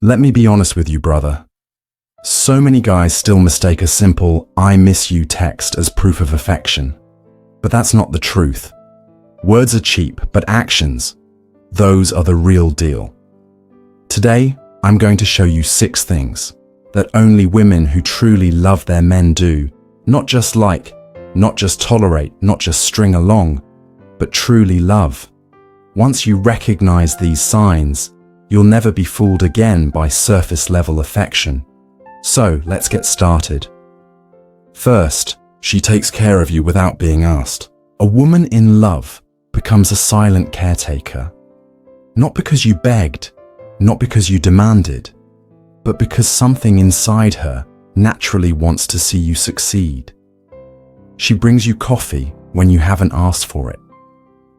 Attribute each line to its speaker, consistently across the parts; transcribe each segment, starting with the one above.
Speaker 1: Let me be honest with you, brother. So many guys still mistake a simple "I miss you" text as proof of affection. But that's not the truth. Words are cheap, but actions, those are the real deal. Today, I'm going to show you 6 things that only women who truly love their men do, not just like, not just tolerate, not just string along, but truly love. Once you recognize these signs, you'll never be fooled again by surface-level affection. So, let's get started. First, she takes care of you without being asked. A woman in love becomes a silent caretaker. Not because you begged, not because you demanded, but because something inside her naturally wants to see you succeed. She brings you coffee when you haven't asked for it,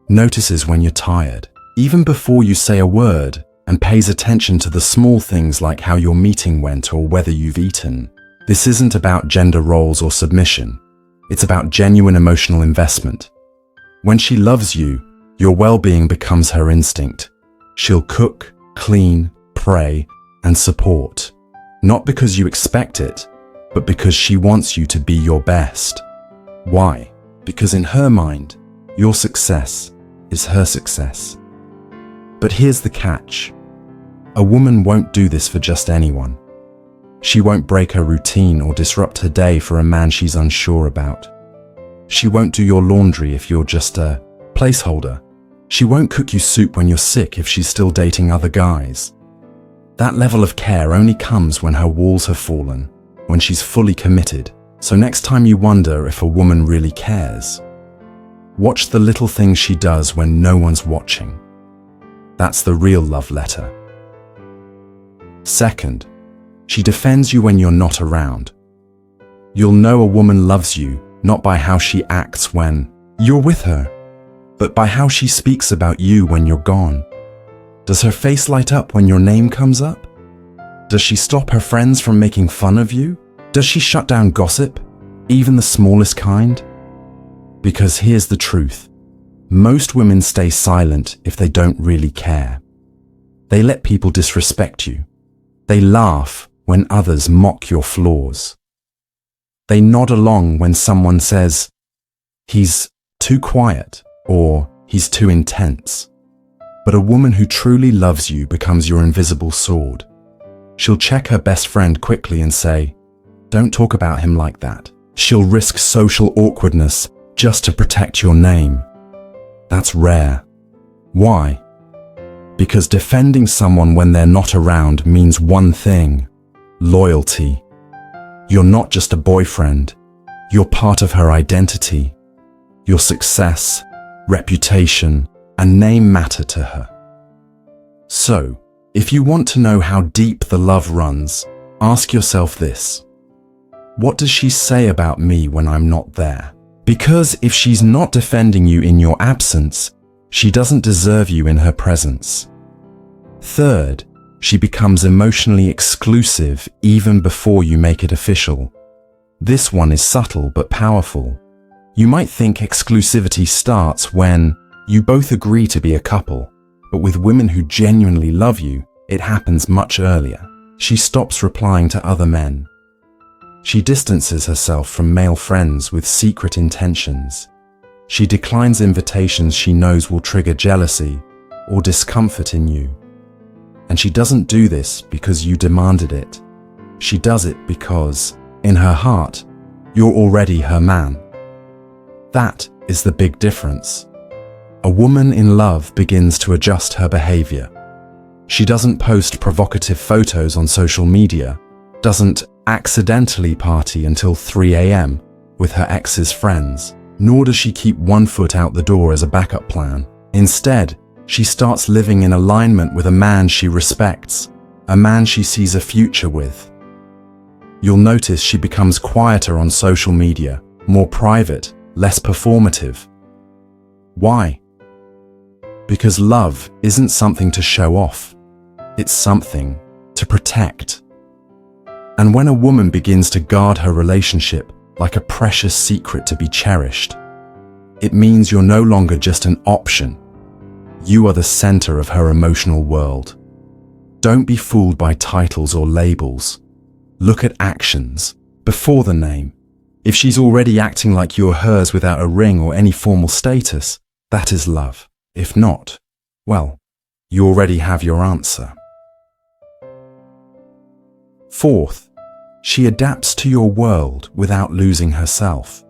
Speaker 1: notices when you're tired, even before you say a word, and pays attention to the small things like how your meeting went or whether you've eaten. This isn't about gender roles or submission. It's about genuine emotional investment. When she loves you, your well-being becomes her instinct. She'll cook, clean, pray, and support. Not because you expect it, but because she wants you to be your best. Why? Because in her mind, your success is her success. But here's the catch. A woman won't do this for just anyone. She won't break her routine or disrupt her day for a man she's unsure about. She won't do your laundry if you're just a placeholder. She won't cook you soup when you're sick if she's still dating other guys. That level of care only comes when her walls have fallen, when she's fully committed. So next time you wonder if a woman really cares, watch the little things she does when no one's watching. That's the real love letter. Second, she defends you when you're not around. You'll know a woman loves you not by how she acts when you're with her, but by how she speaks about you when you're gone. Does her face light up when your name comes up? Does she stop her friends from making fun of you? Does she shut down gossip, even the smallest kind? Because here's the truth. Most women stay silent if they don't really care. They let people disrespect you. They laugh when others mock your flaws. They nod along when someone says, "He's too quiet," or "He's too intense." But a woman who truly loves you becomes your invisible sword. She'll check her best friend quickly and say, "Don't talk about him like that." She'll risk social awkwardness just to protect your name. That's rare. Why? Because defending someone when they're not around means one thing: loyalty. You're not just a boyfriend. You're part of her identity. Your success, reputation, and name matter to her. So, if you want to know how deep the love runs, ask yourself this. What does she say about me when I'm not there? Because if she's not defending you in your absence, she doesn't deserve you in her presence. Third, she becomes emotionally exclusive even before you make it official. This one is subtle but powerful. You might think exclusivity starts when you both agree to be a couple, but with women who genuinely love you, it happens much earlier. She stops replying to other men. She distances herself from male friends with secret intentions. She declines invitations she knows will trigger jealousy or discomfort in you. And she doesn't do this because you demanded it. She does it because, in her heart, you're already her man. That is the big difference. A woman in love begins to adjust her behavior. She doesn't post provocative photos on social media, doesn't accidentally party until 3 a.m. with her ex's friends, nor does she keep one foot out the door as a backup plan. Instead, she starts living in alignment with a man she respects, a man she sees a future with. You'll notice she becomes quieter on social media, more private, less performative. Why? Because love isn't something to show off. It's something to protect. And when a woman begins to guard her relationship like a precious secret to be cherished, it means you're no longer just an option. You are the center of her emotional world. Don't be fooled by titles or labels. Look at actions before the name. If she's already acting like you're hers without a ring or any formal status, that is love. If not, well, you already have your answer. Fourth, she adapts to your world without losing herself.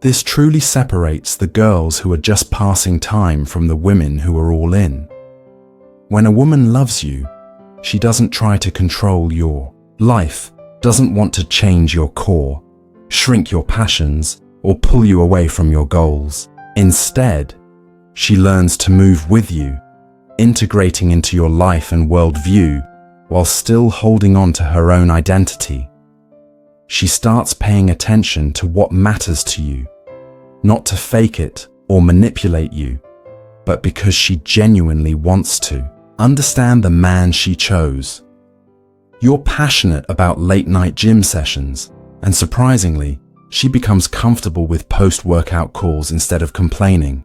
Speaker 1: This truly separates the girls who are just passing time from the women who are all in. When a woman loves you, she doesn't try to control your life, doesn't want to change your core, shrink your passions, or pull you away from your goals. Instead, she learns to move with you, integrating into your life and worldview while still holding on to her own identity. She starts paying attention to what matters to you, not to fake it or manipulate you, but because she genuinely wants to. Understand the man she chose. You're passionate about late-night gym sessions, and surprisingly, she becomes comfortable with post-workout calls instead of complaining.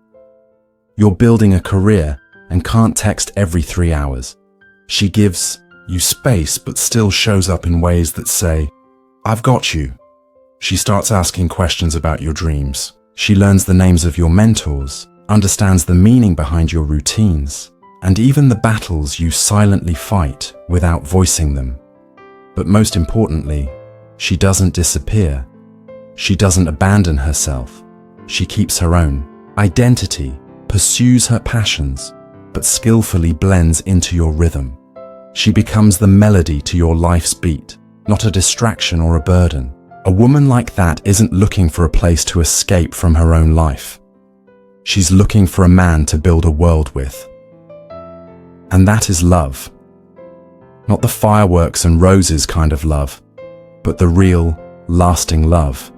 Speaker 1: You're building a career and can't text every 3 hours. She gives you space but still shows up in ways that say, "I've got you." She starts asking questions about your dreams. She learns the names of your mentors, understands the meaning behind your routines, and even the battles you silently fight without voicing them. But most importantly, she doesn't disappear. She doesn't abandon herself. She keeps her own identity, pursues her passions, but skillfully blends into your rhythm. She becomes the melody to your life's beat, not a distraction or a burden. A woman like that isn't looking for a place to escape from her own life. She's looking for a man to build a world with. And that is love. Not the fireworks and roses kind of love, but the real, lasting love.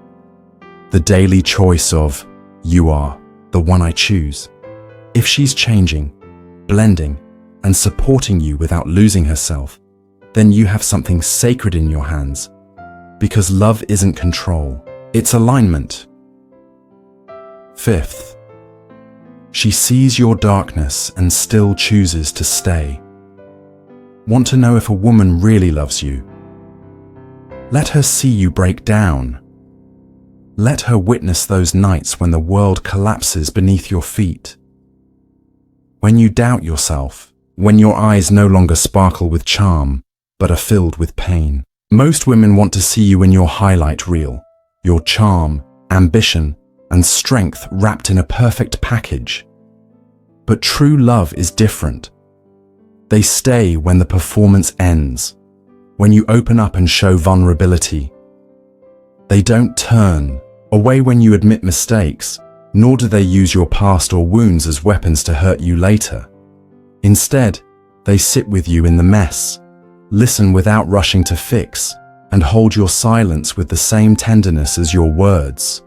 Speaker 1: The daily choice of, you are the one I choose. If she's changing, blending, and supporting you without losing herself, then you have something sacred in your hands. Because love isn't control, it's alignment. Fifth, she sees your darkness and still chooses to stay. Want to know if a woman really loves you? Let her see you break down. Let her witness those nights when the world collapses beneath your feet. When you doubt yourself, when your eyes no longer sparkle with charm, but are filled with pain. Most women want to see you in your highlight reel, your charm, ambition, and strength wrapped in a perfect package. But true love is different. They stay when the performance ends, when you open up and show vulnerability. They don't turn away when you admit mistakes, nor do they use your past or wounds as weapons to hurt you later. Instead, they sit with you in the mess, listen without rushing to fix, and hold your silence with the same tenderness as your words.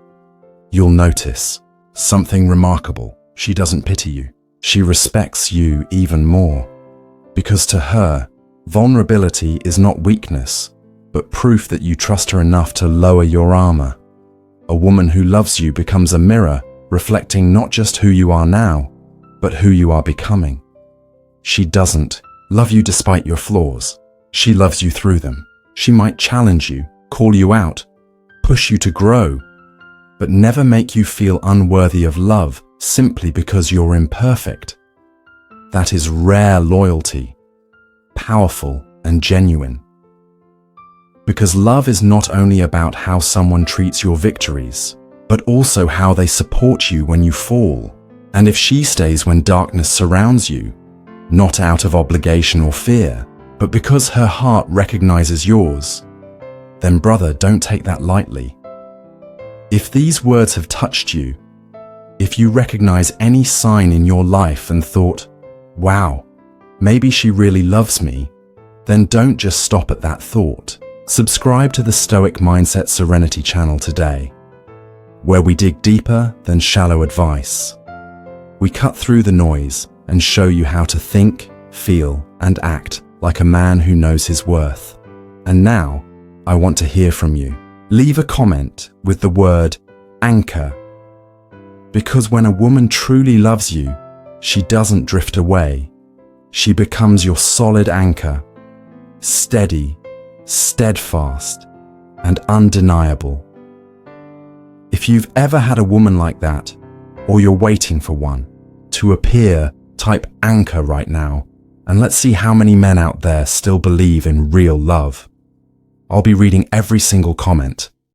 Speaker 1: You'll notice something remarkable. She doesn't pity you. She respects you even more. Because to her, vulnerability is not weakness, but proof that you trust her enough to lower your armor. A woman who loves you becomes a mirror, reflecting not just who you are now, but who you are becoming. She doesn't love you despite your flaws. She loves you through them. She might challenge you, call you out, push you to grow, but never make you feel unworthy of love simply because you're imperfect. That is rare loyalty, powerful and genuine. Because love is not only about how someone treats your victories, but also how they support you when you fall. And if she stays when darkness surrounds you, not out of obligation or fear, but because her heart recognizes yours, then brother, don't take that lightly. If these words have touched you, if you recognize any sign in your life and thought, wow, maybe she really loves me, then don't just stop at that thought. Subscribe to the Stoic Mindset Serenity Channel today, where we dig deeper than shallow advice. We cut through the noise and show you how to think, feel, and act like a man who knows his worth. And now, I want to hear from you. Leave a comment with the word anchor. Because when a woman truly loves you, she doesn't drift away. She becomes your solid anchor, steady, steadfast, and undeniable. If you've ever had a woman like that, or you're waiting for one to appear, type anchor right now, and let's see how many men out there still believe in real love. I'll be reading every single comment.